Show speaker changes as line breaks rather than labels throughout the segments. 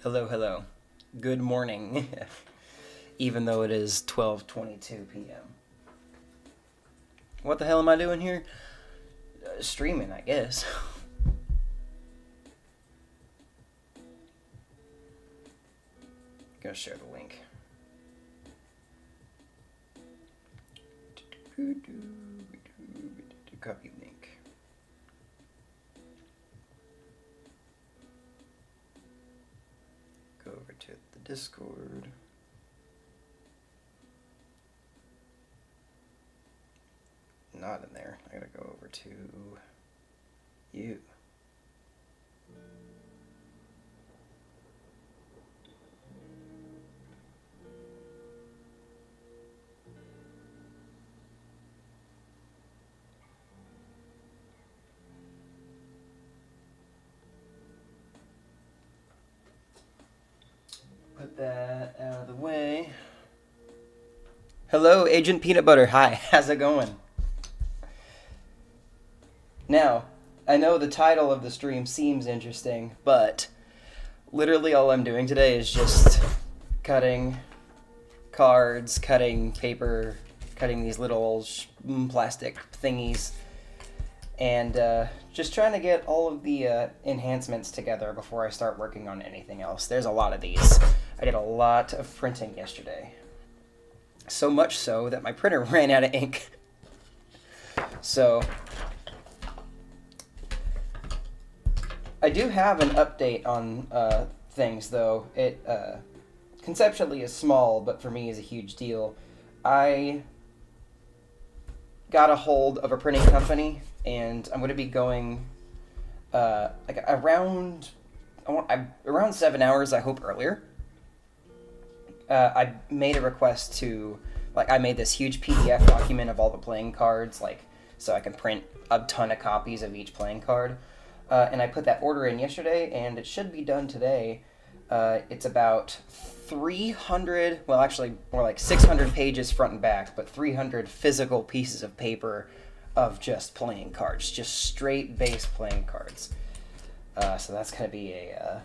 Hello, hello. Good morning, even though it is 12:22 p.m. What the hell am I doing here? Streaming, I guess. Go share the link. Copy link. Go over to the Discord. Not in there. I gotta go over to you. Put that out of the way. Hello, Agent Peanut Butter. Hi, how's it going? Now, I know the title of the stream seems interesting, but literally all I'm doing today is just cutting cards, cutting paper, cutting these little plastic thingies, and just trying to get all of the enhancements together before I start working on anything else. There's a lot of these. I did a lot of printing yesterday. So much so that my printer ran out of ink. So I do have an update on things, though. It conceptually is small, but for me is a huge deal. I got a hold of a printing company, and I'm going to be going like around 7 hours, I hope earlier. I made a request to, I made this huge PDF document of all the playing cards, so I can print a ton of copies of each playing card. And I put that order in yesterday, and it should be done today. It's about 300, well, actually more like 600 pages front and back, but 300 physical pieces of paper of just playing cards, just straight base playing cards. So that's going to be a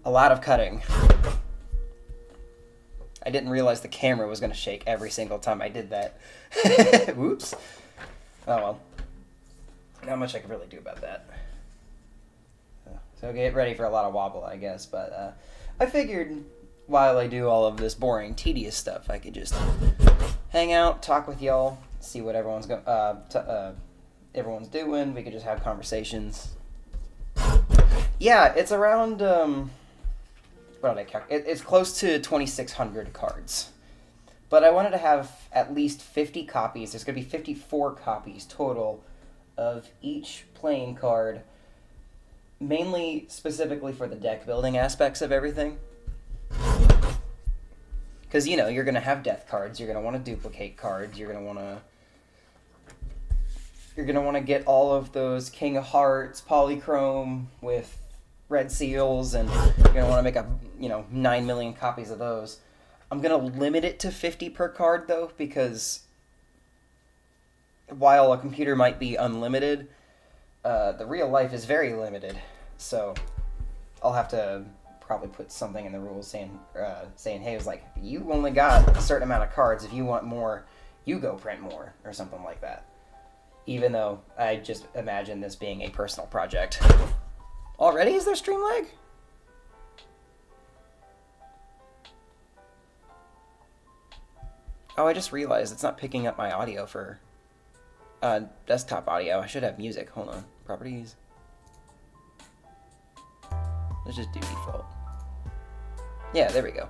lot of cutting. I didn't realize the camera was going to shake every single time I did that. Whoops. Oh well. Not much I can really do about that. So get ready for a lot of wobble, I guess. But I figured while I do all of this boring, tedious stuff, I could just hang out, talk with y'all, see what everyone's everyone's doing. We could just have conversations. Yeah, it's around. What did I calculate? It's close to 2,600 cards. But I wanted to have at least 50 copies. There's going to be 54 copies total of each playing card, mainly specifically for the deck building aspects of everything. Because, you're going to have death cards, you're going to want to duplicate cards, you're going to want to get all of those King of Hearts polychrome with red seals, and you're going to want to make 9 million copies of those. I'm going to limit it to 50 per card, though, because while a computer might be unlimited, the real life is very limited. So I'll have to probably put something in the rules saying, hey, it was like, you only got a certain amount of cards. If you want more, you go print more, or something like that. Even though I just imagine this being a personal project. Already? Is there stream lag? Oh, I just realized it's not picking up my audio for desktop audio. I should have music. Hold on. Properties. Let's just do default. Yeah, there we go.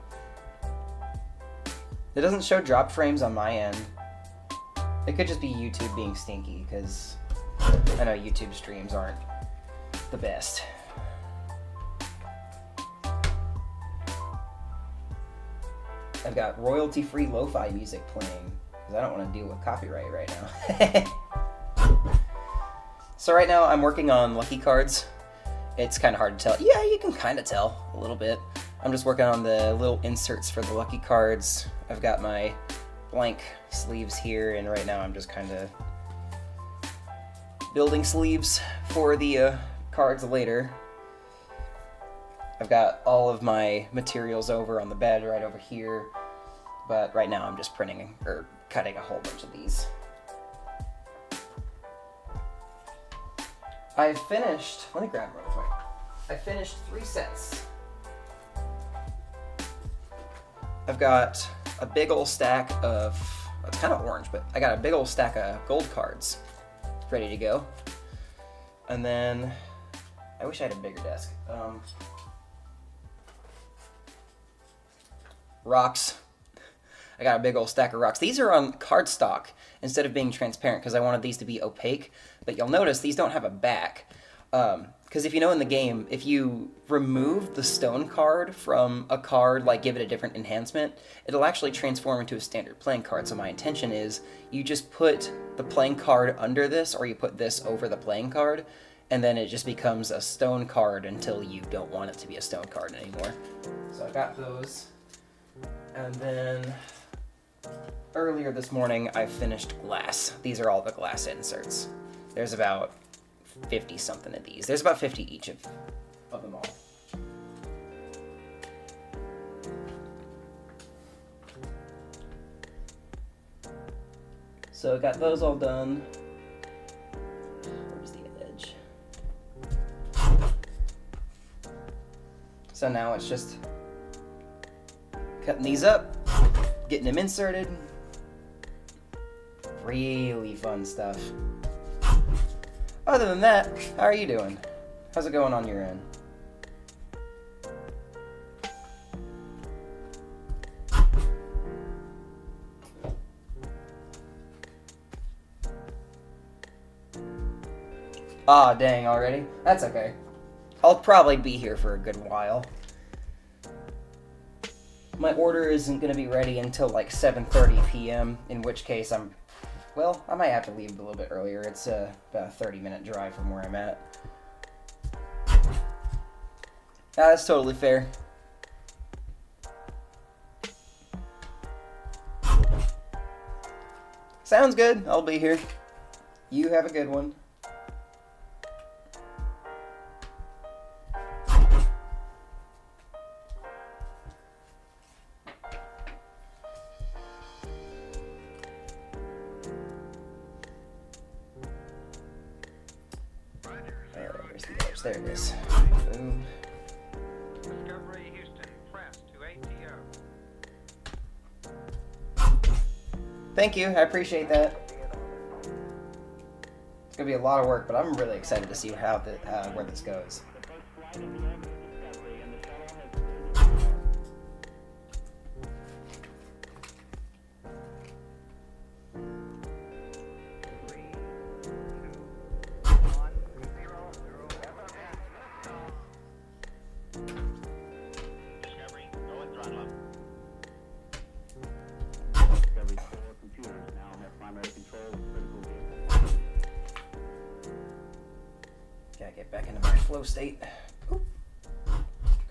It doesn't show drop frames on my end. It could just be YouTube being stinky, because I know YouTube streams aren't the best. I've got royalty-free lo-fi music playing, because I don't want to deal with copyright right now. So right now I'm working on lucky cards. It's kind of hard to tell. Yeah, you can kind of tell a little bit. I'm just working on the little inserts for the lucky cards. I've got my blank sleeves here, and right now I'm just kind of building sleeves for the cards later. I've got all of my materials over on the bed right over here, but right now I'm just printing or cutting a whole bunch of these. I finished, let me grab them real quick. I finished 3 sets. I've got a big old stack of, it's kind of orange, but I got a big old stack of gold cards ready to go. And then, I wish I had a bigger desk. Rocks. I got a big old stack of rocks. These are on cardstock instead of being transparent because I wanted these to be opaque. But you'll notice these don't have a back. Because if you know in the game, if you remove the stone card from a card, like give it a different enhancement, it'll actually transform into a standard playing card. So my intention is you just put the playing card under this, or you put this over the playing card, and then it just becomes a stone card until you don't want it to be a stone card anymore. So I got those. And then earlier this morning, I finished glass. These are all the glass inserts. There's about 50 something of these. There's about 50 each of them all. So I got those all done. Where's the edge? So now it's just cutting these up, getting them inserted. Really fun stuff. Other than that, how are you doing? How's it going on your end? Ah, dang, already? That's okay. I'll probably be here for a good while. My order isn't going to be ready until like 7:30 p.m., in which case well, I might have to leave a little bit earlier. It's about a 30-minute drive from where I'm at. That's totally fair. Sounds good. I'll be here. You have a good one. There it is. Boom.
Discovery Houston, press to ATO.
Thank you, I appreciate that. It's gonna be a lot of work, but I'm really excited to see where this goes. Gotta get back into my flow state. Oop.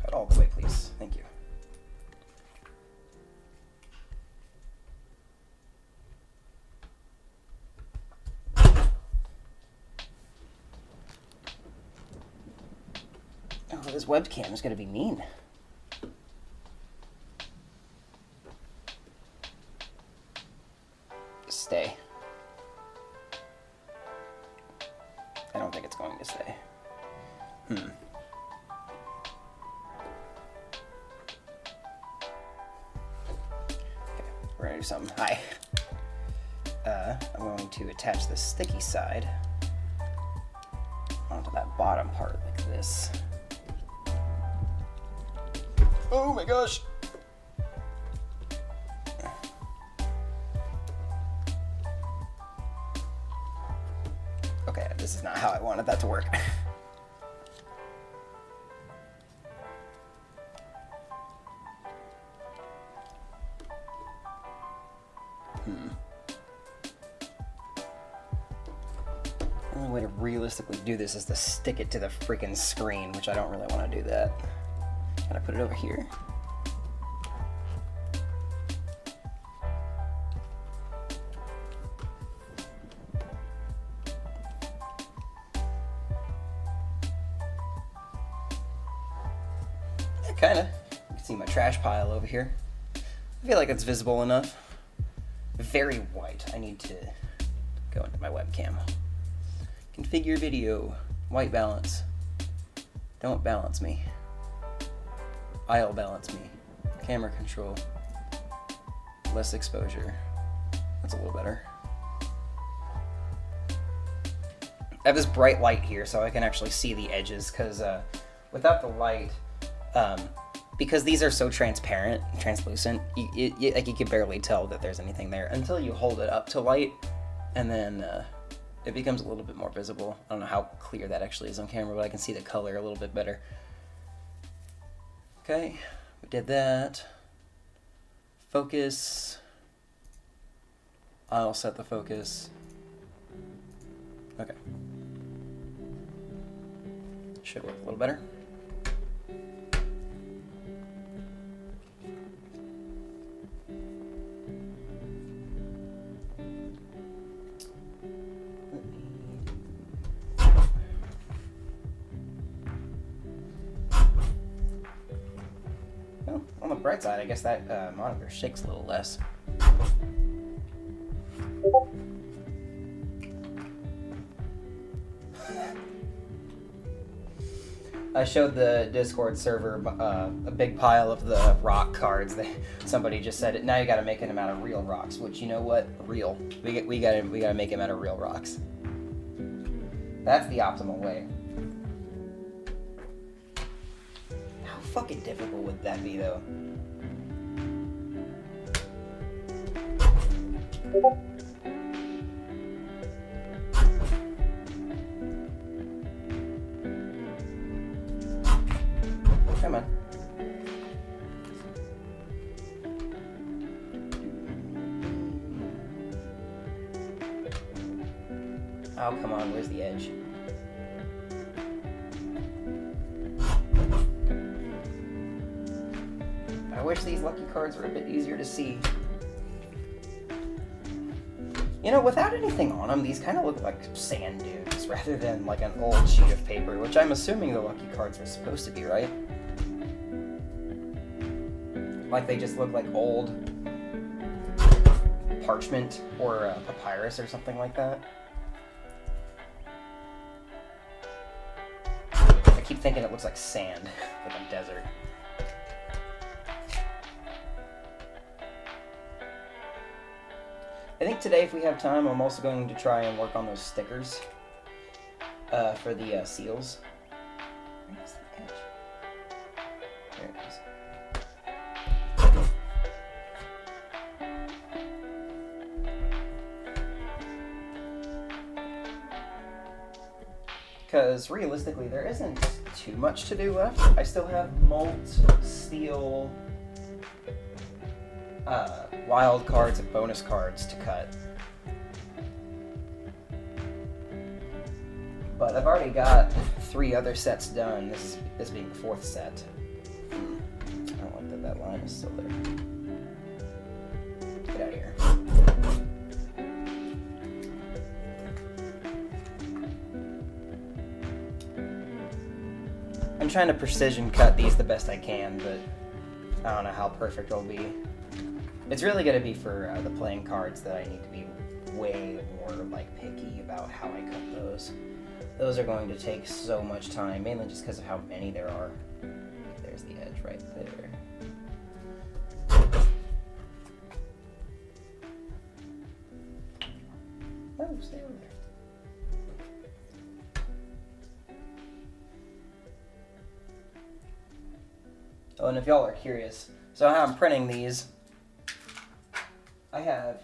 Cut all the way, please. Thank you. Oh, this webcam is gonna be mean. Stay. I don't think it's going to stay. Okay, we're gonna do something. Hi. I'm going to attach the sticky side onto that bottom part like this. Oh my gosh! Okay, this is not how I wanted that to work. The only way to realistically do this is to stick it to the freaking screen, which I don't really want to do that. Can I put it over here? Kinda. You can see my trash pile over here. I feel like it's visible enough. Very white. I need to go into my webcam. Configure video. White balance. Don't balance me. I'll balance me. Camera control. Less exposure. That's a little better. I have this bright light here so I can actually see the edges, because without the light, because these are so transparent, translucent, you can barely tell that there's anything there until you hold it up to light, and then it becomes a little bit more visible. I don't know how clear that actually is on camera, but I can see the color a little bit better. Okay, we did that. Focus. I'll set the focus. Okay. Should work a little better. Well, on the bright side, I guess that monitor shakes a little less. I showed the Discord server a big pile of the rock cards. Somebody just said it. Now you got to make them out of real rocks. Which, you know what? Real. We gotta make them out of real rocks. That's the optimal way. How fucking difficult would that be, though? Come on. Oh, come on, where's the edge? I wish these lucky cards were a bit easier to see. You know, without anything on them, these kind of look like sand dunes rather than like an old sheet of paper, which I'm assuming the lucky cards are supposed to be, right? Like they just look like old parchment or papyrus or something like that. I keep thinking it looks like sand, like a desert. I think today, if we have time, I'm also going to try and work on those stickers for the seals. Where's the edge? There it is. Because realistically, there isn't too much to do left. I still have malt, steel, wild cards and bonus cards to cut. But I've already got 3 other sets done, this being the 4th set. I don't like that line is still there. Get out of here. I'm trying to precision cut these the best I can, but I don't know how perfect it'll be. It's really going to be for the playing cards that I need to be way more like picky about how I cut those. Those are going to take so much time, mainly just because of how many there are. There's the edge right there. Oh, stay over there. Oh, and if y'all are curious, so how I'm printing these, I have,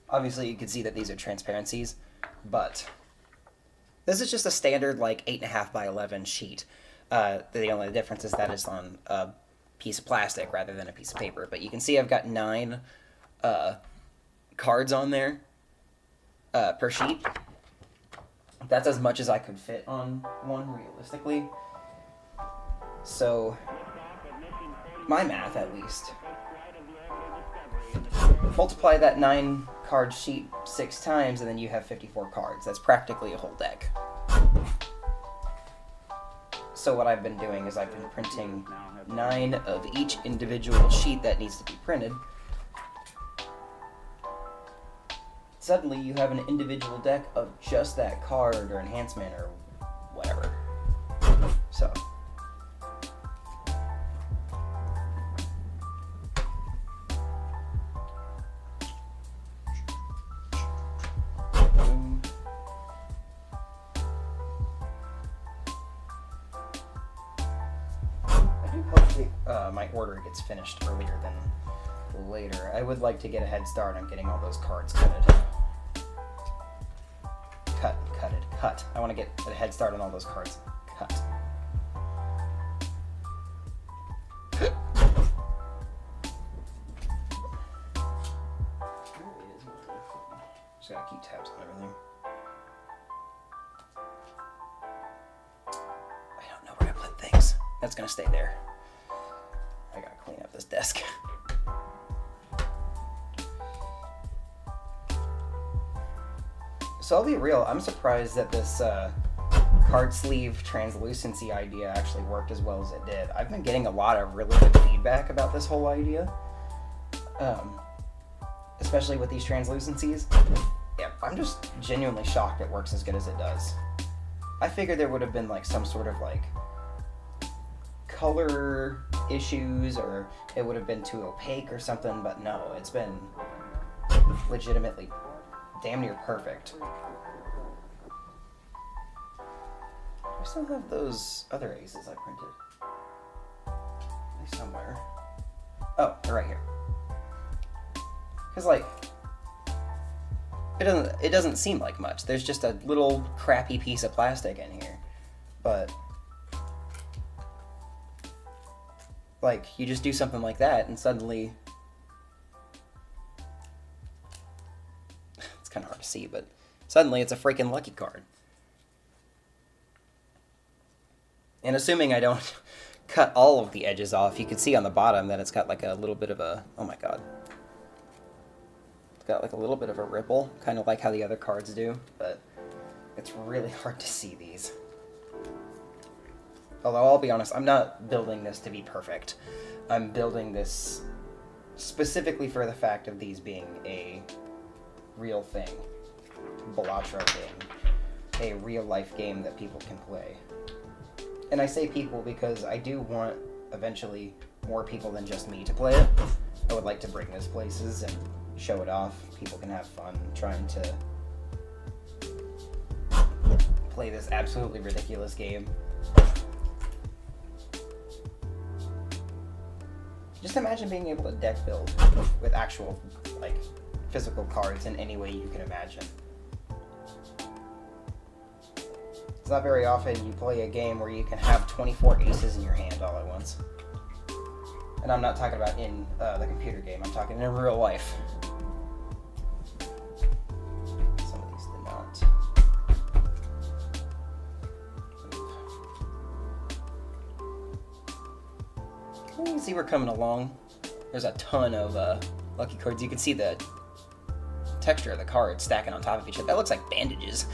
obviously you can see that these are transparencies, but this is just a standard like 8.5 by 11 sheet. The only difference is that it's on a piece of plastic rather than a piece of paper. But you can see I've got 9 cards on there per sheet. That's as much as I could fit on one realistically. So, my math at least, multiply that 9 card sheet 6 times and then you have 54 cards. That's practically a whole deck. So what I've been doing is I've been printing 9 of each individual sheet that needs to be printed. Suddenly you have an individual deck of just that card or enhancement or whatever. So. Boom. I do hope my order gets finished earlier than later. I would like to get a head start on getting all those cards cutted. Cut. I want to get a head start on all those cards. Cut. Just gotta keep tabs on everything. I don't know where to put things. That's gonna stay there. I gotta clean up this desk. So I'll be real, I'm surprised that this card sleeve translucency idea actually worked as well as it did. I've been getting a lot of really good feedback about this whole idea. Especially with these translucencies. Yeah, I'm just genuinely shocked it works as good as it does. I figured there would have been like some sort of like color issues or it would have been too opaque or something, but no, it's been legitimately damn near perfect. I still have those other aces I printed. They're somewhere. Oh, they're right here. Cause like, it doesn't seem like much. There's just a little crappy piece of plastic in here, but like you just do something like that and suddenly. Kind of hard to see, but suddenly it's a freaking lucky card. And assuming I don't cut all of the edges off, you can see on the bottom that it's got like a little bit of a, oh my god. It's got like a little bit of a ripple, kind of like how the other cards do, but it's really hard to see these. Although I'll be honest, I'm not building this to be perfect. I'm building this specifically for the fact of these being a real thing. Balatro being a real life game that people can play. And I say people because I do want eventually more people than just me to play it. I would like to bring this places and show it off. People can have fun trying to play this absolutely ridiculous game. Just imagine being able to deck build with actual, like, physical cards in any way you can imagine. It's not very often you play a game where you can have 24 aces in your hand all at once. And I'm not talking about in the computer game, I'm talking in real life. Some of these did not. You can see we're coming along. There's a ton of lucky cards. You can see the texture of the cards stacking on top of each other. That looks like bandages.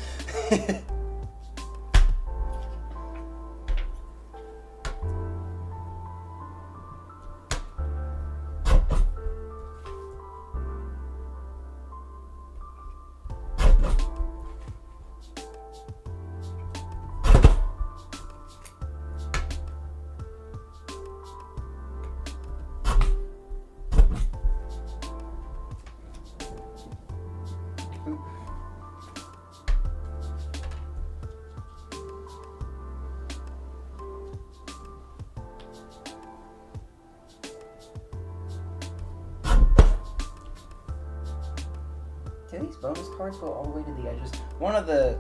Do these bonus cards go all the way to the edges? One of the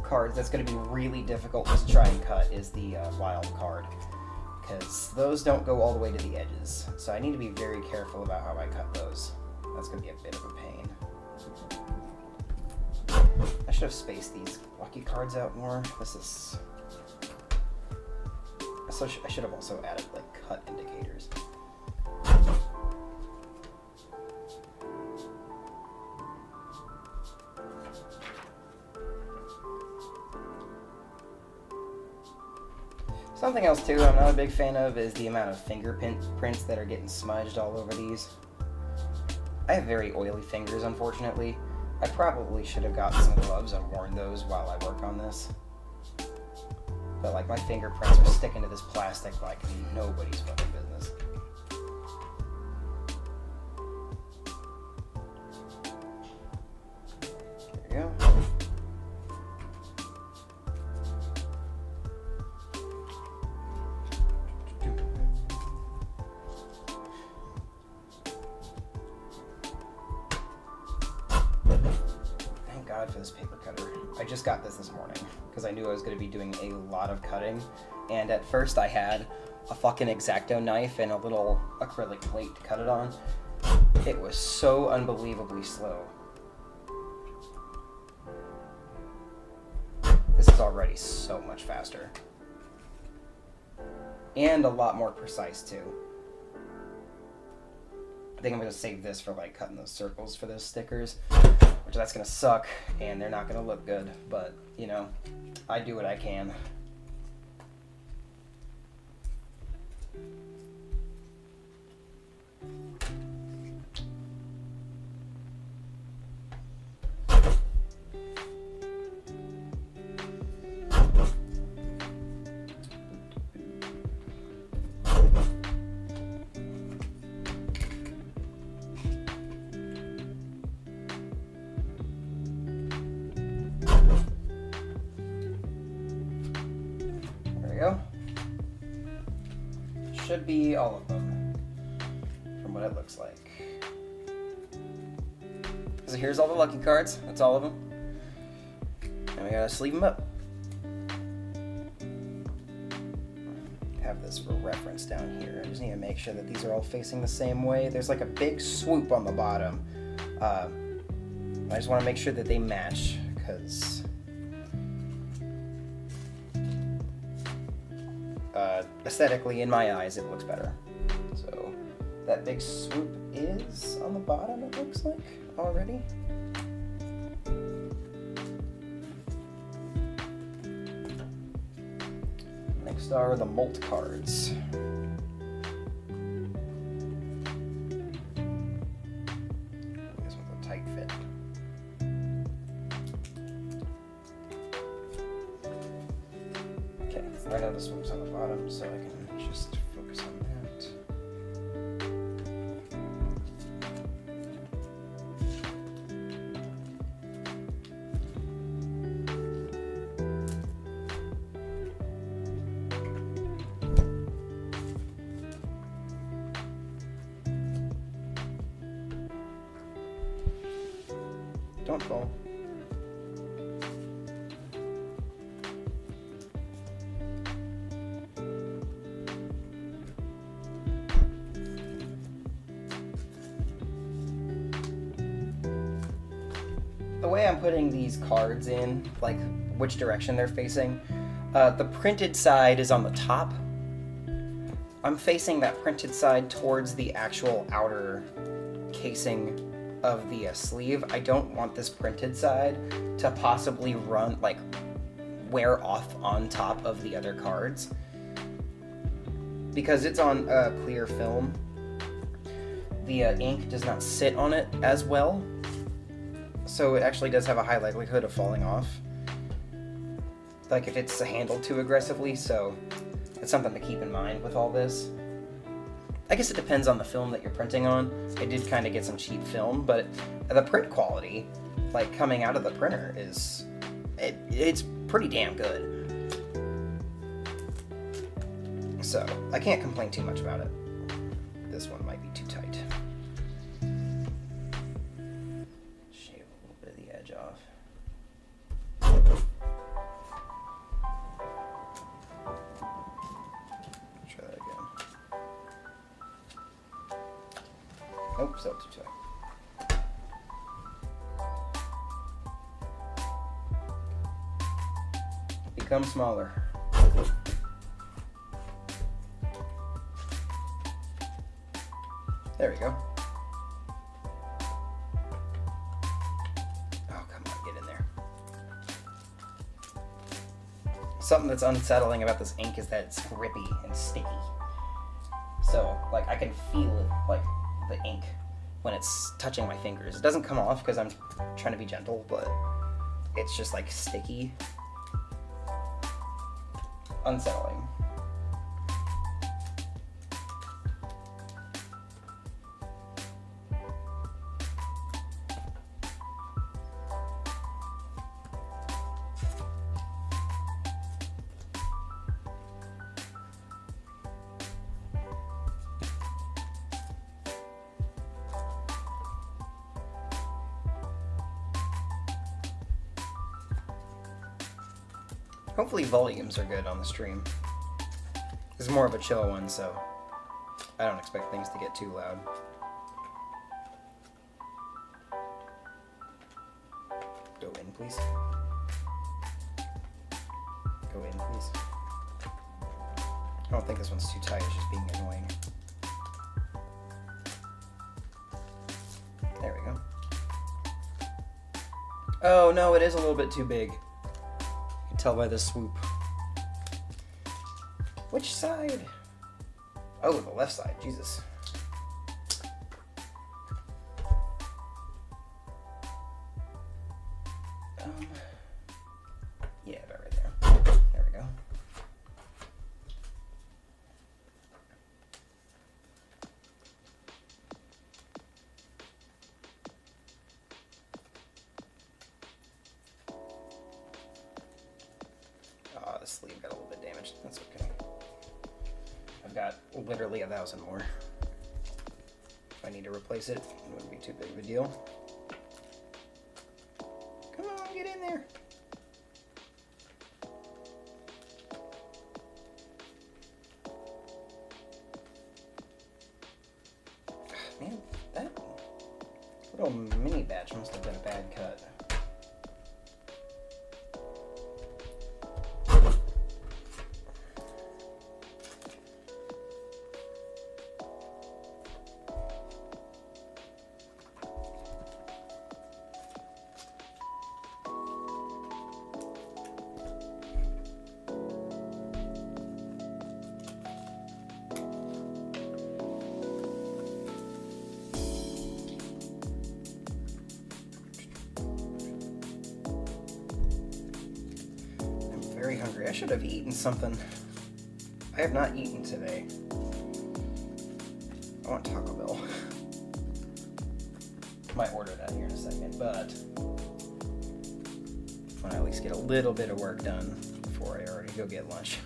cards that's going to be really difficult to try and cut is the wild card, because those don't go all the way to the edges. So I need to be very careful about how I cut those. That's going to be a bit of a pain. I should have spaced these lucky cards out more. This is... So I should have also added like cut indicators. Something else too I'm not a big fan of is the amount of fingerprints that are getting smudged all over these. I have very oily fingers, unfortunately. I probably should have gotten some gloves and worn those while I work on this. But like my fingerprints are sticking to this plastic like nobody's fucking business. There you go. Thank God for this paper cutter. I just got this morning because I knew I was going to be doing a lot of cutting, and at first I had a fucking X-Acto knife and a little acrylic plate to cut it on. It was so unbelievably slow. This is already so much faster. And a lot more precise too. I think I'm going to save this for like cutting those circles for those stickers, which that's going to suck and they're not going to look good, but you know, I do what I can. Go. Should be all of them, from what it looks like. So here's all the lucky cards. That's all of them. And we gotta sleeve them up. Have this for reference down here. I just need to make sure that these are all facing the same way. There's like a big swoop on the bottom. I just want to make sure that they match, because aesthetically, in my eyes, it looks better. So that big swoop is on the bottom, it looks like, already. Next are the Molt cards. This one's a tight fit. Okay, right now the swoop's on the bottom, so I can just focus on that. Don't fall. The way I'm putting these cards in, like which direction they're facing, the printed side is on the top. I'm facing that printed side towards the actual outer casing of the sleeve. I don't want this printed side to possibly wear off on top of the other cards. Because it's on clear film, the ink does not sit on it as well. So it actually does have a high likelihood of falling off, like if it's handled too aggressively, so it's something to keep in mind with all this. I guess it depends on the film that you're printing on. I did kind of get some cheap film, but the print quality, like coming out of the printer, it's pretty damn good. So I can't complain too much about it. This one might be too tight. Off. Try that again. Nope, still too tight. Become smaller. There we go. something that's unsettling about this ink is that it's grippy and sticky. So, like, I can feel it, like, the ink when it's touching my fingers. It doesn't come off because I'm trying to be gentle, but it's just, like, sticky. Unsettling. Hopefully volumes are good on the stream. This is more of a chill one, so I don't expect things to get too loud. Go in, please. Go in, please. I don't think this one's too tight, it's just being annoying. There we go. Oh no, it is a little bit too big. Tell by the swoop. Which side? Oh, the left side. Jesus. Yeah, about right there. There we go. The sleeve got a little bit damaged. That's okay. I've got literally 1,000 more. If I need to replace it, it wouldn't be too big of a deal. Come on, get in there. Man, that little mini batch must have been a bad cut. Very hungry. I should have eaten something. I have not eaten today. I want Taco Bell. Might order that here in a second, but I want to at least get a little bit of work done before I already go get lunch.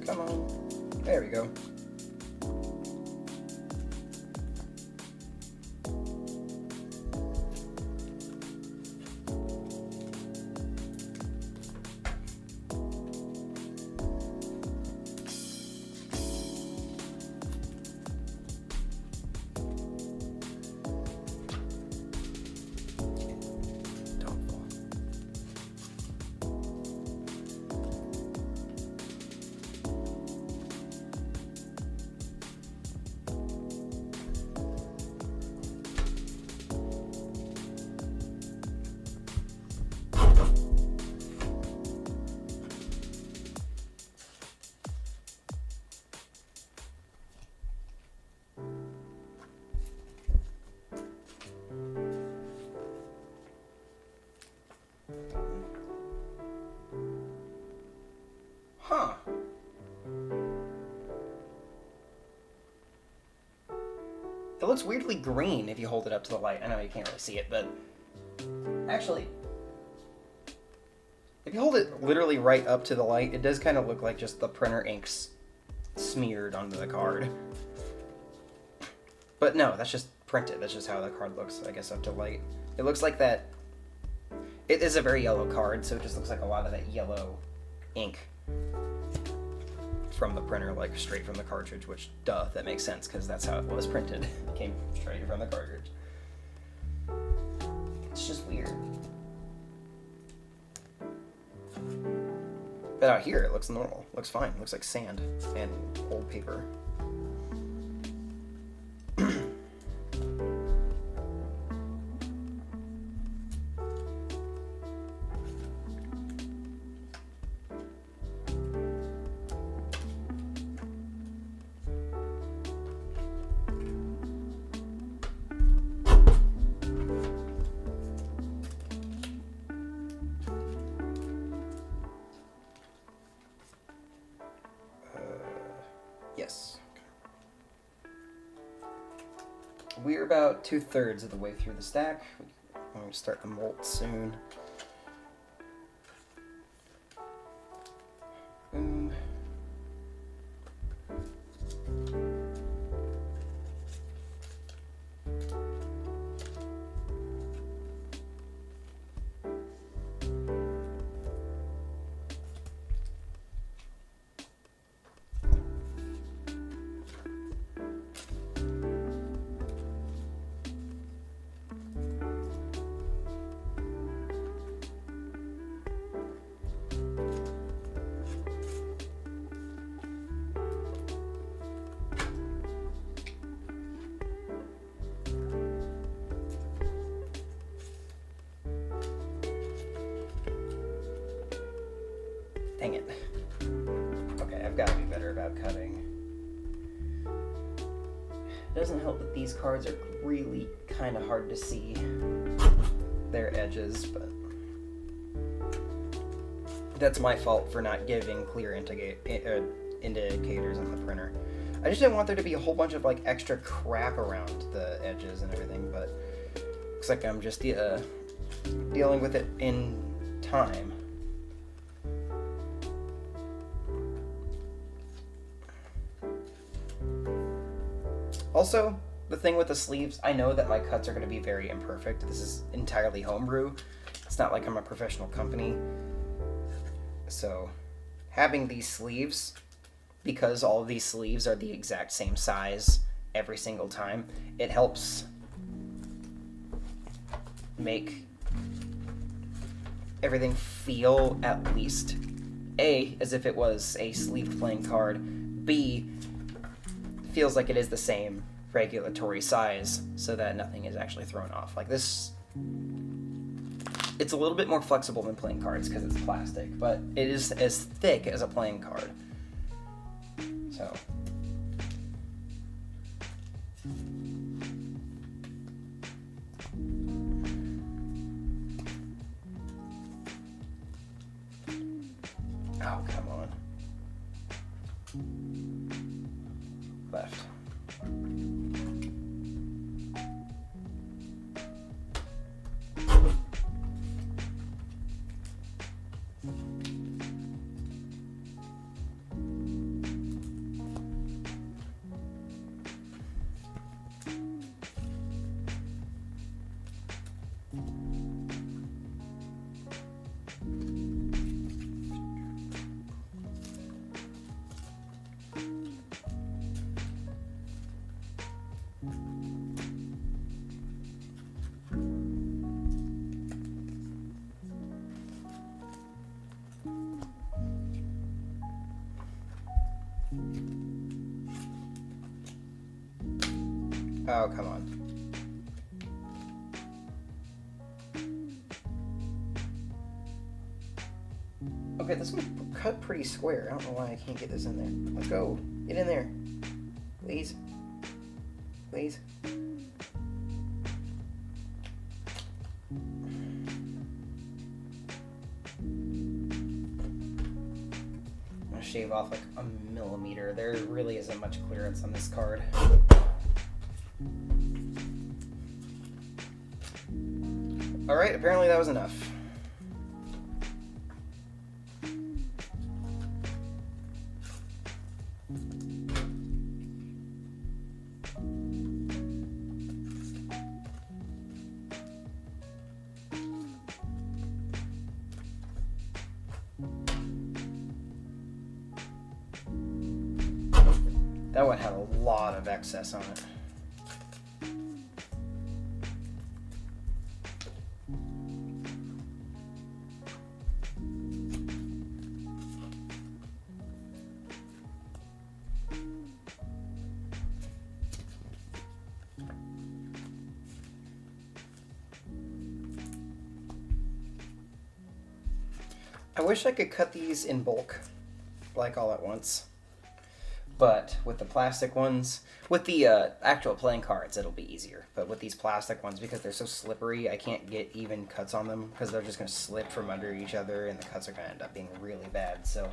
Come on. There we go. Huh. It looks weirdly green if you hold it up to the light. I know you can't really see it, but actually, If you hold it literally right up to the light, it does kind of look like just the printer inks smeared onto the card. But no, that's just printed. That's just how the card looks, I guess, up to light. It looks like that. It is a very yellow card, so it just looks like a lot of that yellow ink from the printer, like straight from the cartridge, which, duh, that makes sense, because that's how it was printed. It came straight from the cartridge. It's just weird. But out here, it looks normal. It looks fine. It looks like sand and old paper. Yes. We're about 2/3 of the way through the stack. I'm going to start the molt soon. Boom. Dang it. Okay, I've got to be better about cutting. It doesn't help that these cards are really kind of hard to see their edges, but that's my fault for not giving clear indicators on the printer. I just didn't want there to be a whole bunch of like extra crap around the edges and everything, but looks like I'm just dealing with it in time. Also, the thing with the sleeves, I know that my cuts are going to be very imperfect. This is entirely homebrew. It's not like I'm a professional company. So, having these sleeves, because all of these sleeves are the exact same size every single time, it helps make everything feel at least A, as if it was a sleeved playing card, B, feels like it is the same regulatory size so that nothing is actually thrown off. Like this, it's a little bit more flexible than playing cards because it's plastic, but it is as thick as a playing card. So. Oh, come on. Left. Oh, come on. Okay, this one cut pretty square. I don't know why I can't get this in there. Let's go. Get in there. Please. Please. I'm gonna shave off like a millimeter. There really isn't much clearance on this card. Alright, apparently that was enough. That one had a lot of excess on it. I wish I could cut these in bulk, like all at once. But with the plastic ones, with the actual playing cards, it'll be easier. But with these plastic ones, because they're so slippery, I can't get even cuts on them because they're just going to slip from under each other and the cuts are going to end up being really bad. So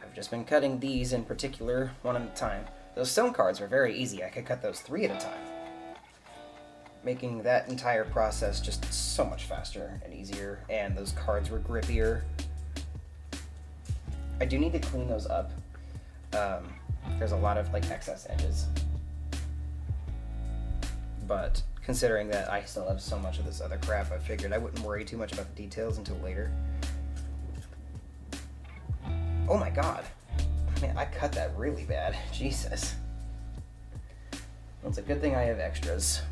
I've just been cutting these in particular one at a time. Those stone cards were very easy. I could cut those 3 at a time, making that entire process just so much faster and easier, and those cards were grippier. I do need to clean those up. There's a lot of like excess edges, but considering that I still have so much of this other crap, I figured I wouldn't worry too much about the details until later. Oh my god, man, I cut that really bad. Jesus. Well, it's a good thing I have extras.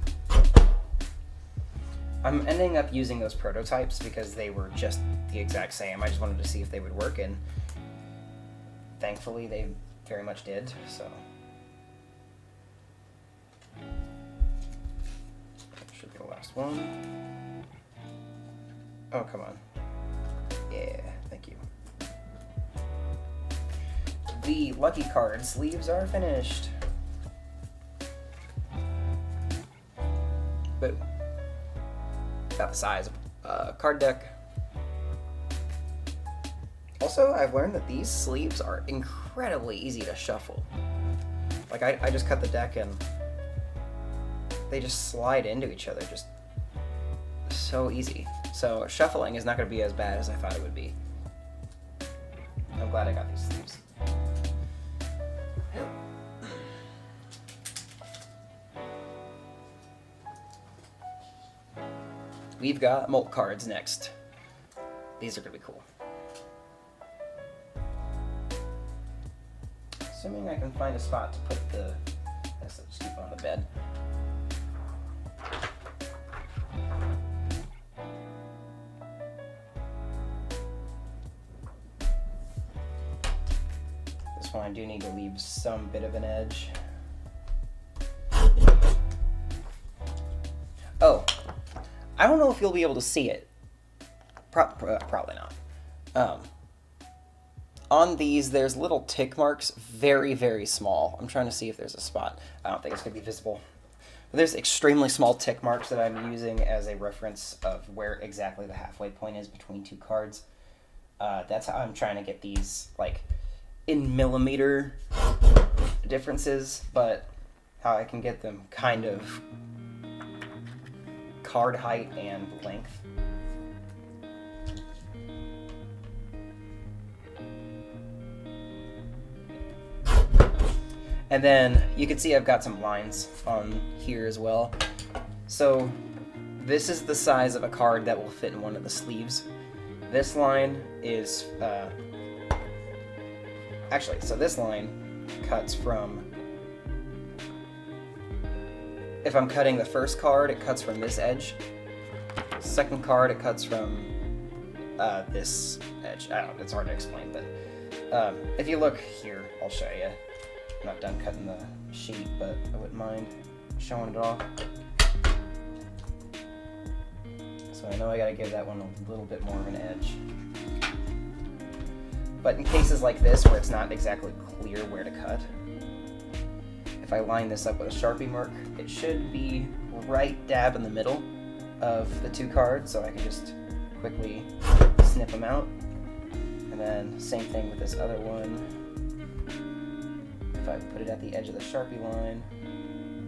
I'm ending up using those prototypes because they were just the exact same. I just wanted to see if they would work, and thankfully they very much did, so. Should be the last one. Oh, come on. Yeah, thank you. The lucky card sleeves are finished. Boom. About the size of a card deck. Also, I've learned that these sleeves are incredibly easy to shuffle. Like, I just cut the deck and they just slide into each other, just so easy. So shuffling is not going to be as bad as I thought it would be. I'm glad I got these sleeves. We've got molt cards next. These are going to be cool. Assuming I can find a spot to put the... I guess I'll just keep it on the bed. This one I do need to leave some bit of an edge. Oh, I don't know if you'll be able to see it. Probably not. On these, there's little tick marks, very, very small. I'm trying to see if there's a spot. I don't think it's going to be visible. But there's extremely small tick marks that I'm using as a reference of where exactly the halfway point is between 2 cards. That's how I'm trying to get these, like, in millimeter differences, but how I can get them kind of card height and length. And then you can see I've got some lines on here as well. So this is the size of a card that will fit in one of the sleeves. This line is, so this line cuts from, if I'm cutting the first card, it cuts from this edge. Second card, it cuts from this edge. I don't know, it's hard to explain, but if you look here, I'll show you. I'm not done cutting the sheet, but I wouldn't mind showing it off. So I know I gotta give that one a little bit more of an edge. But in cases like this, where it's not exactly clear where to cut, if I line this up with a Sharpie mark, it should be right dab in the middle of the 2 cards, so I can just quickly snip them out. And then same thing with this other one. If I put it at the edge of the Sharpie line,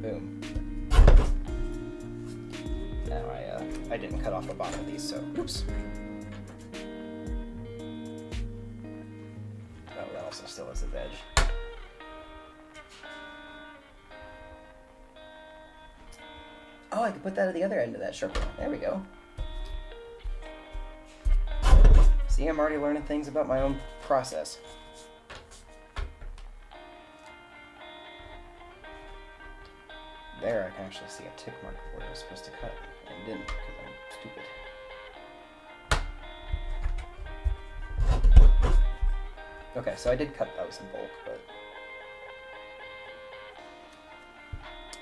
boom. Now I didn't cut off the bottom of these, so oops. Oh, that also still has its edge. Oh, I could put that at the other end of that sharpener. There we go. See, I'm already learning things about my own process. There, I can actually see a tick mark where I was supposed to cut, and didn't because I'm stupid. Okay, so I did cut those in bulk, but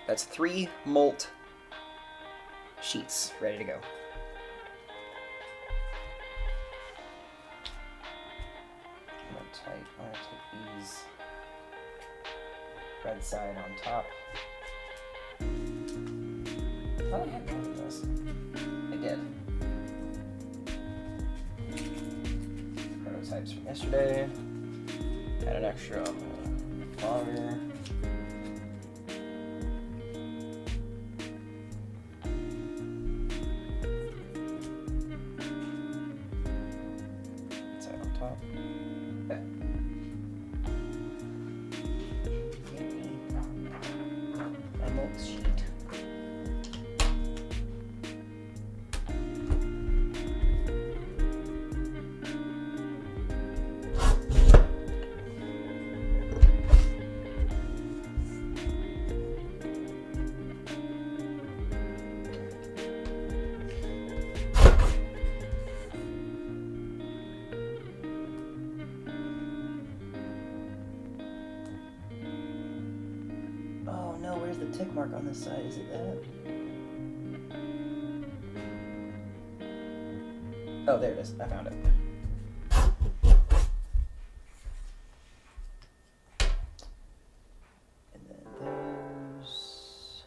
that's 3 molt sheets ready to go. I'm gonna take these red side on top. Oh, I had more than this. I did. Prototypes from yesterday. Had an extra on the logger. Side on top. Okay. My mold sheet. Oh no, where's the tick mark on this side? Is it that? Oh, there it is. I found it. And then those.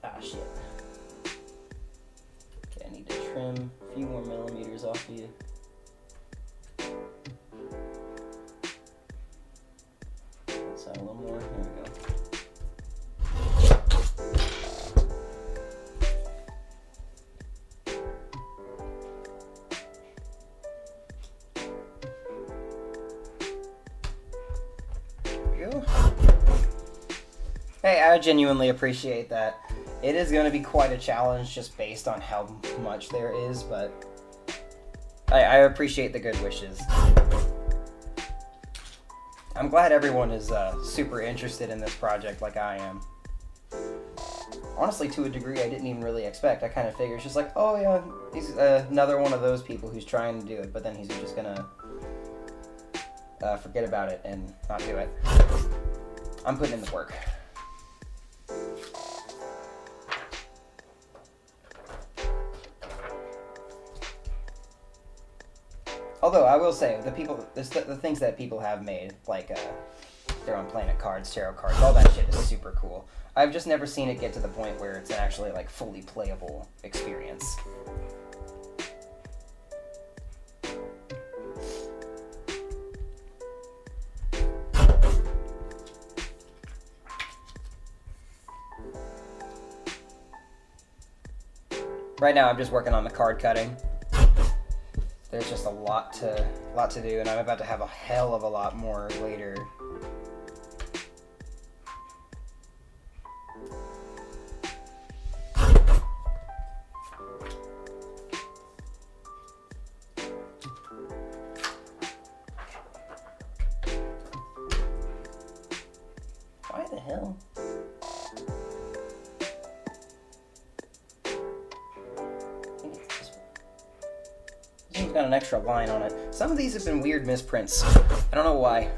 Ah, shit. Okay, I need to trim a few more millimeters off of you. That's a little more. There we go. There we go. Hey, I genuinely appreciate that. It is going to be quite a challenge just based on how much there is, but I appreciate the good wishes. I'm glad everyone is super interested in this project like I am. Honestly, to a degree I didn't even really expect. I kind of figured it's just like, oh yeah, he's another one of those people who's trying to do it, but then he's just going to forget about it and not do it. I'm putting in the work. Although I will say, the things that people have made, like their own planet cards, tarot cards, all that shit is super cool. I've just never seen it get to the point where it's an actually like fully playable experience. Right now I'm just working on the card cutting. There's just a lot to do, and I'm about to have a hell of a lot more later. Why the hell? This one's got an extra line on it. Some of these have been weird misprints. I don't know why.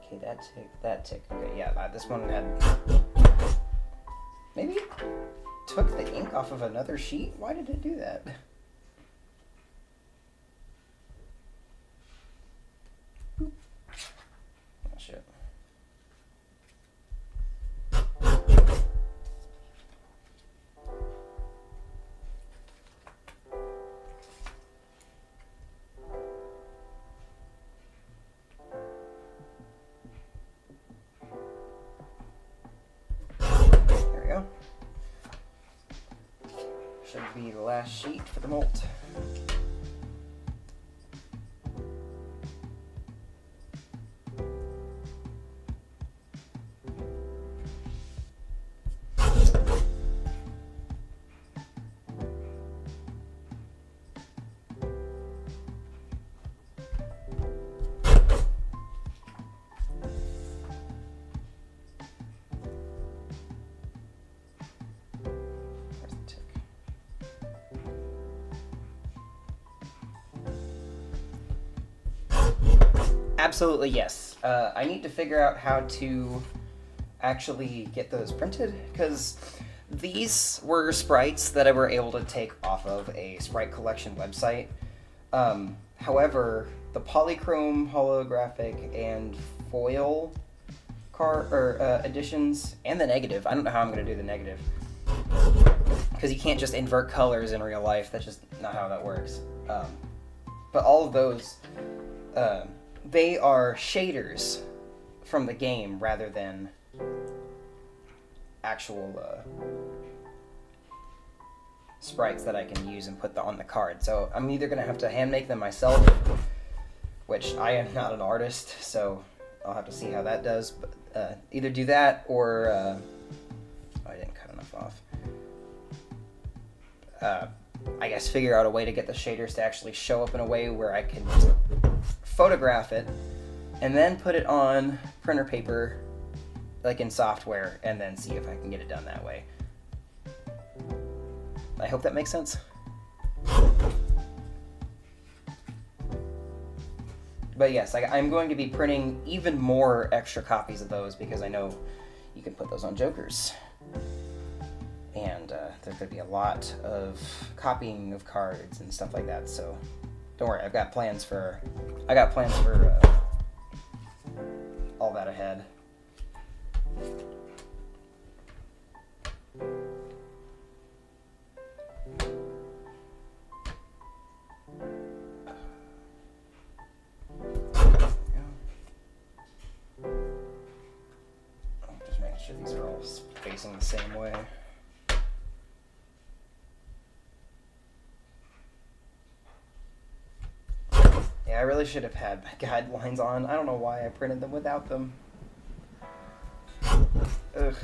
Okay, that tick. Okay, yeah, this one had... Maybe it took the ink off of another sheet? Why did it do that? Oh, shit. Absolutely, yes. I need to figure out how to actually get those printed, because these were sprites that I were able to take off of a sprite collection website. However, the polychrome, holographic, and foil editions, and the negative. I don't know how I'm going to do the negative, because you can't just invert colors in real life. That's just not how that works. But all of those, they are shaders from the game rather than actual sprites that I can use and put on the card. So I'm either going to have to hand make them myself, which I am not an artist, so I'll have to see how that does. But either do that or I didn't cut enough off. I guess figure out a way to get the shaders to actually show up in a way where I can photograph it and then put it on printer paper, like in software, and then see if I can get it done that way. I hope that makes sense. But yes, I'm going to be printing even more extra copies of those, because I know you can put those on Jokers. And there could be a lot of copying of cards and stuff like that, so don't worry, I got plans for all that ahead. Just making sure these are all facing the same way. Yeah, I really should have had guidelines on. I don't know why I printed them without them. Ugh.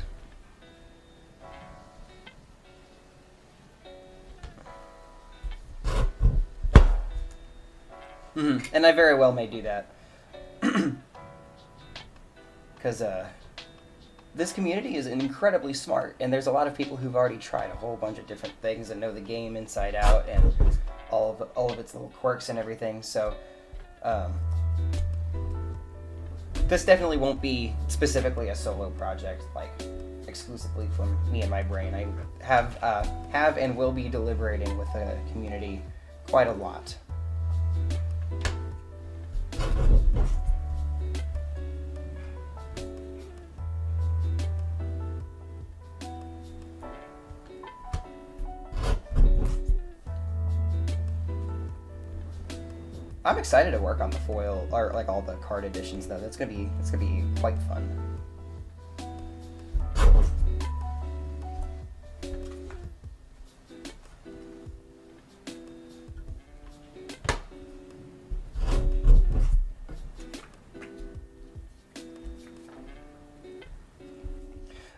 And I very well may do that. Because this community is incredibly smart, and there's a lot of people who've already tried a whole bunch of different things and know the game inside out and all of its little quirks and everything. So this definitely won't be specifically a solo project, like exclusively from me and my brain. I have and will be deliberating with the community quite a lot. I'm excited to work on the foil, or like all the card editions, though. It's gonna be quite fun.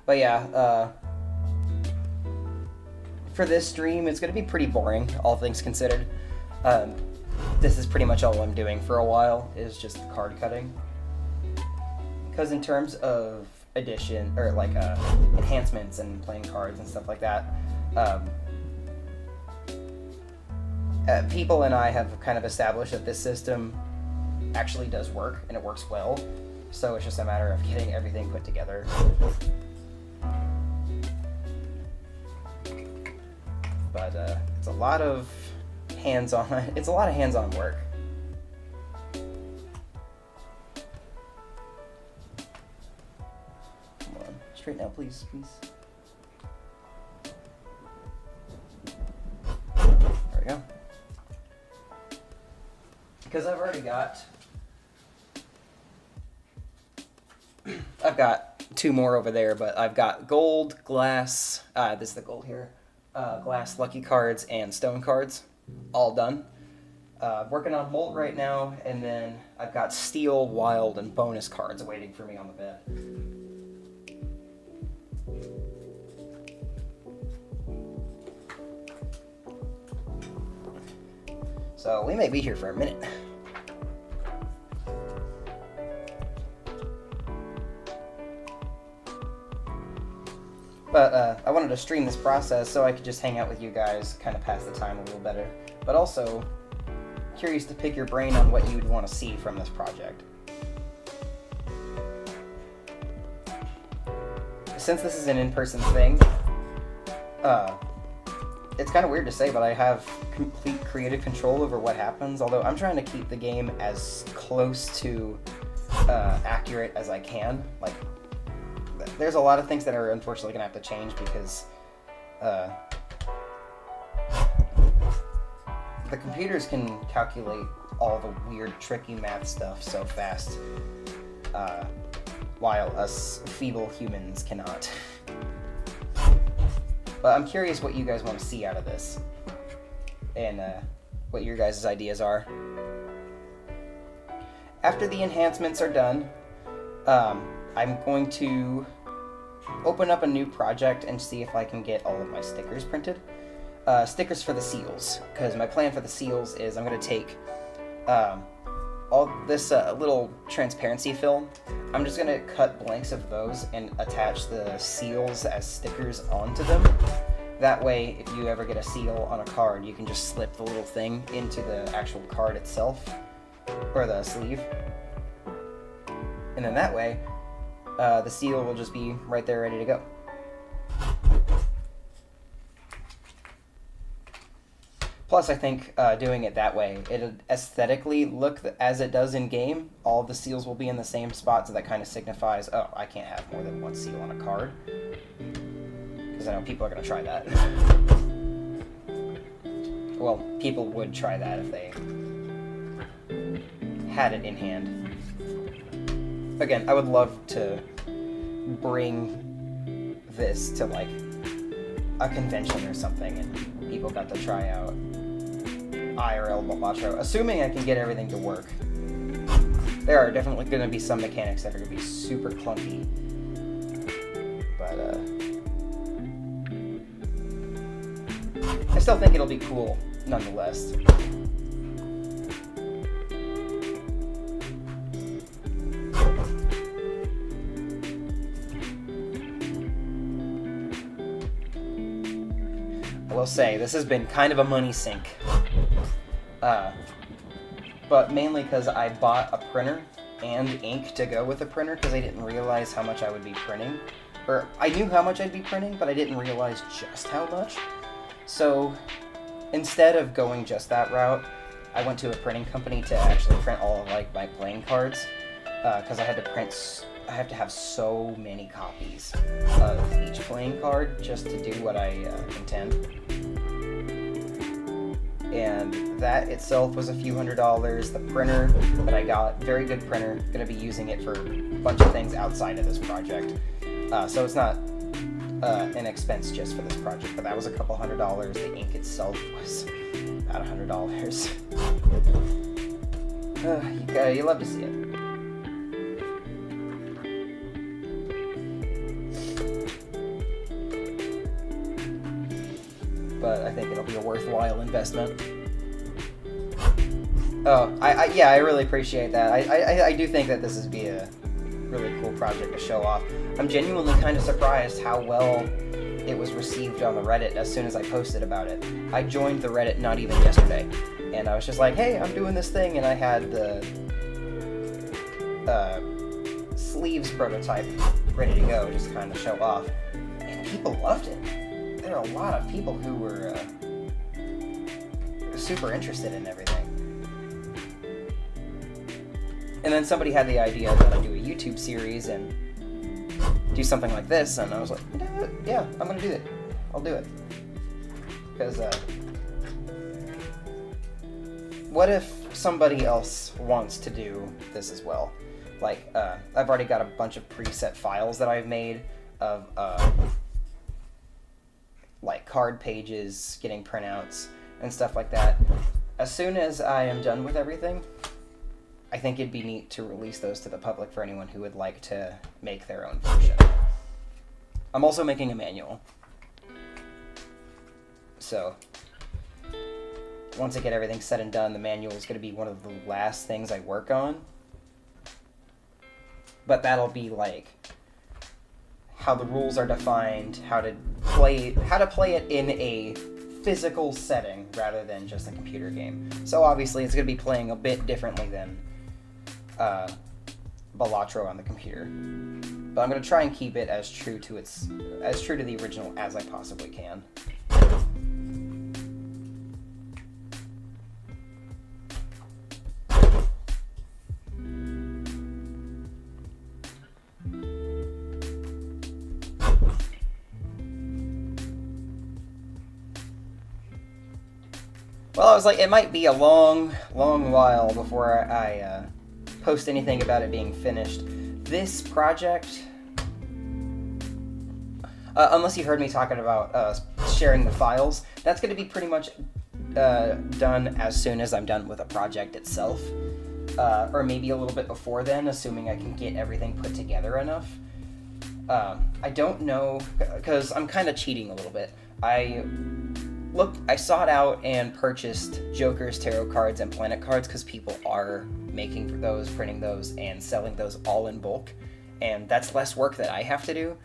But yeah, for this stream, it's gonna be pretty boring, all things considered. This is pretty much all I'm doing for a while, is just card cutting. Because in terms of addition, or like enhancements and playing cards and stuff like that, people and I have kind of established that this system actually does work, and it works well. So it's just a matter of getting everything put together. But it's a lot of hands-on work. Come on, straighten out, please. There we go. Because I've got two more over there, but I've got gold, glass, this is the gold here, glass lucky cards and stone cards, all done. Working on Molt right now, and then I've got steel, wild, and bonus cards waiting for me on the bed. So we may be here for a minute. But I wanted to stream this process so I could just hang out with you guys, kind of pass the time a little better. But also, curious to pick your brain on what you'd want to see from this project. since this is an in-person thing, it's kind of weird to say, but I have complete creative control over what happens, although I'm trying to keep the game as close to accurate as I can. Like, there's a lot of things that are unfortunately going to have to change because the computers can calculate all the weird, tricky math stuff so fast, while us feeble humans cannot. But I'm curious what you guys want to see out of this, and what your guys' ideas are. After the enhancements are done, I'm going to open up a new project and see if I can get all of my stickers printed. Stickers for the seals, because my plan for the seals is I'm going to take all this little transparency film. I'm just going to cut blanks of those and attach the seals as stickers onto them. That way, if you ever get a seal on a card, you can just slip the little thing into the actual card itself, or the sleeve. And then that way, the seal will just be right there ready to go. Plus, I think doing it that way, it'll aesthetically look as it does in game. All of the seals will be in the same spot, so that kind of signifies, oh, I can't have more than one seal on a card. Because I know people are going to try that. Well, people would try that if they had it in hand. Again, I would love to bring this to, like, a convention or something, and people got to try out IRL Balatro, assuming I can get everything to work. There are definitely going to be some mechanics that are going to be super clunky, but I still think it'll be cool nonetheless. I will say, this has been kind of a money sink. But mainly because I bought a printer and ink to go with the printer because I didn't realize how much I would be printing. Or, I knew how much I'd be printing, but I didn't realize just how much. So, instead of going just that route, I went to a printing company to actually print all of, like, my playing cards. Because I have to have so many copies of each playing card just to do what I intend. And that itself was a few $100s. The printer that I got, very good printer, gonna be using it for a bunch of things outside of this project. So it's not an expense just for this project, but that was a couple $100. The ink itself was about $100. You love to see it. But I think it'll be a worthwhile investment. Oh, I really appreciate that. I do think that this is be a really cool project to show off. I'm genuinely kind of surprised how well it was received on the Reddit as soon as I posted about it. I joined the Reddit not even yesterday, and I was just like, hey, I'm doing this thing, and I had the sleeves prototype ready to go, just to kind of show off. And people loved it. There are a lot of people who were super interested in everything. And then somebody had the idea that I do a YouTube series and do something like this, and I was like, yeah, I'm gonna do it. I'll do it. Because, what if somebody else wants to do this as well? Like, I've already got a bunch of preset files that I've made of, like card pages, getting printouts, and stuff like that. As soon as I am done with everything, I think it'd be neat to release those to the public for anyone who would like to make their own version. I'm also making a manual. So, once I get everything said and done, the manual is going to be one of the last things I work on. But that'll be like how the rules are defined, how to play it in a physical setting rather than just a computer game. So obviously it's going to be playing a bit differently than Balatro on the computer. But I'm going to try and keep it as true to the original as I possibly can. Well, I was like, it might be a long, long while before I post anything about it being finished. This project, unless you heard me talking about sharing the files, that's going to be pretty much done as soon as I'm done with a project itself. Or maybe a little bit before then, assuming I can get everything put together enough. I don't know, because I'm kind of cheating a little bit. I sought out and purchased Joker's tarot cards and planet cards because people are making those, printing those, and selling those all in bulk, and that's less work that I have to do.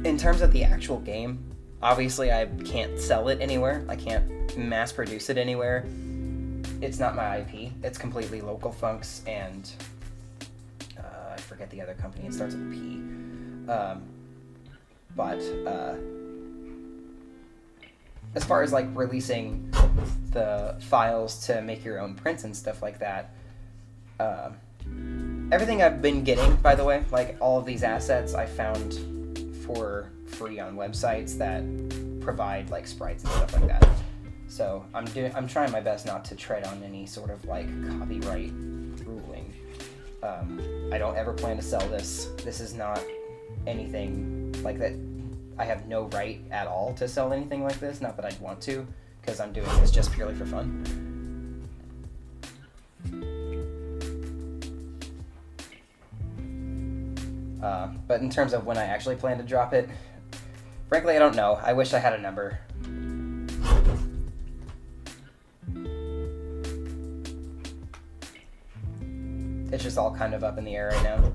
In terms of the actual game, obviously I can't sell it anywhere. I can't mass produce it anywhere. It's not my IP. It's completely Local Funks and I forget the other company. It starts with a P. But as far as like releasing the files to make your own prints and stuff like that, everything I've been getting, by the way, like all of these assets I found for free on websites that provide like sprites and stuff like that. So I'm trying my best not to tread on any sort of like copyright ruling. I don't ever plan to sell this. This is not anything like that. I have no right at all to sell anything like this, not that I'd want to, because I'm doing this just purely for fun. But in terms of when I actually plan to drop it, frankly, I don't know. I wish I had a number. It's just all kind of up in the air right now.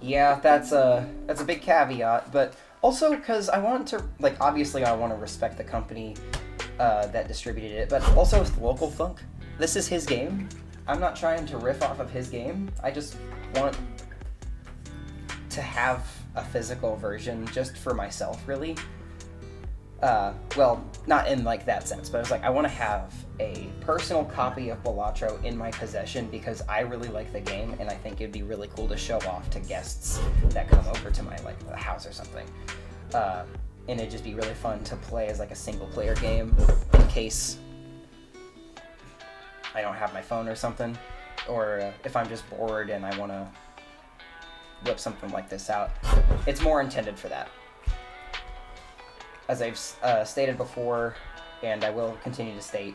Yeah, that's a big caveat, but also because I want to, like, obviously I want to respect the company that distributed it, but also with Local Funk, this is his game. I'm not trying to riff off of his game. I just want to have a physical version just for myself, really. Well, not in like that sense, but it's like I want to have a personal copy of Balatro in my possession because I really like the game and I think it'd be really cool to show off to guests that come over to my like house or something. And it'd just be really fun to play as like a single player game in case I don't have my phone or something, or if I'm just bored and I want to whip something like this out. It's more intended for that. As I've stated before, and I will continue to state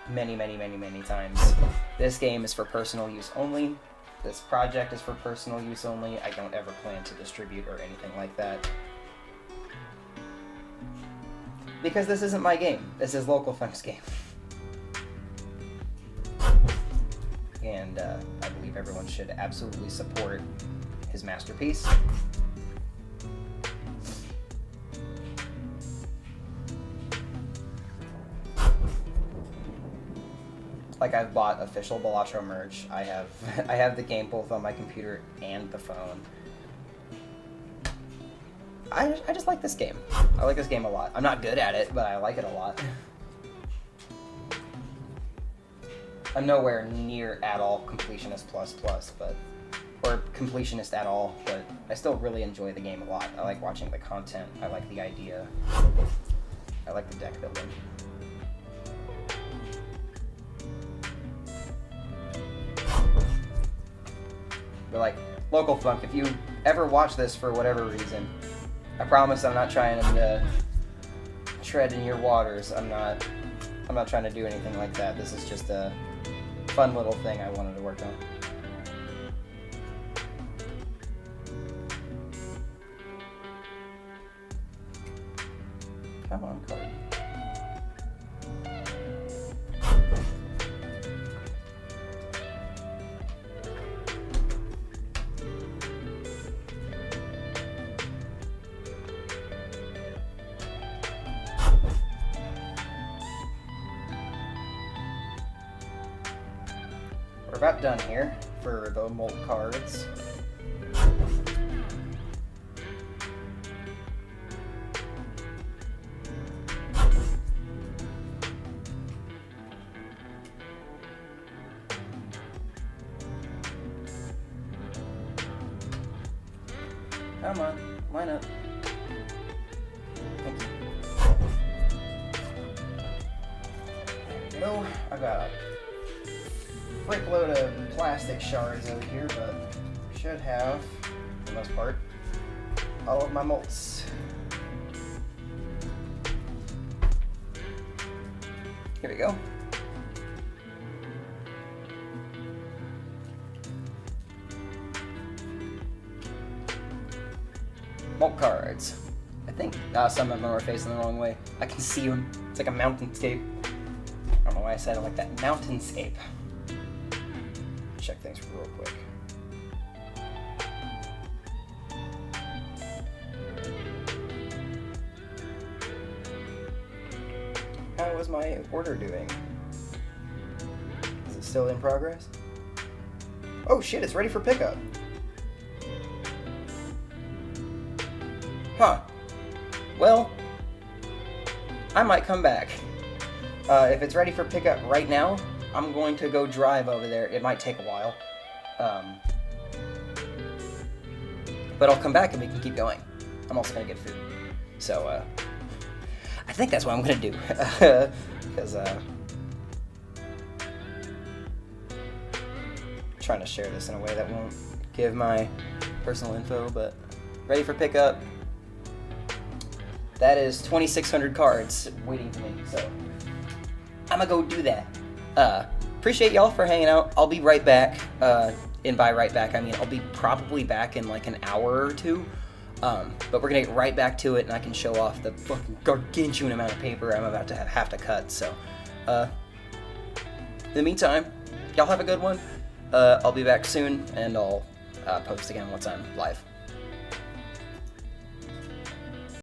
many times, this game is for personal use only. This project is for personal use only. I don't ever plan to distribute or anything like that. Because this isn't my game. This is Local Funk's game. And I believe everyone should absolutely support his masterpiece. Like, I've bought official Balatro merch. I have the game both on my computer and the phone. I just like this game. I like this game a lot. I'm not good at it, but I like it a lot. I'm nowhere near at all completionist plus, or completionist at all, but I still really enjoy the game a lot. I like watching the content. I like the idea. I like the deck building. But like, Local Funk, if you ever watch this for whatever reason, I promise I'm not trying to tread in your waters. I'm not trying to do anything like that. This is just a fun little thing I wanted to work on. Come on, card. we're about done here for the mold cards. Come on, line up. Thank you. There we go. I've got a frick load of plastic shards over here, but should have, for the most part, all of my molds. Here we go. Mold cards. I think some of them are facing the wrong way. I can see them. It's like a mountainscape. I don't know why I said it like that. Mountainscape. Check things real quick. How is my order doing? Is it still in progress? Oh shit, it's ready for pickup. Huh. Well, I might come back. If it's ready for pickup right now, I'm going to go drive over there. It might take a while. But I'll come back and we can keep going. I'm also going to get food. So, I think that's what I'm going to do. Because, trying to share this in a way that won't give my personal info, but ready for pickup. That is 2,600 cards waiting for me, so I'm gonna go do that. Appreciate y'all for hanging out. I'll be right back. And by right back, I mean I'll be probably back in like an hour or two. But we're gonna get right back to it, and I can show off the fucking gargantuan amount of paper I'm about to have to cut. So, in the meantime, y'all have a good one. I'll be back soon, and I'll post again once I'm live.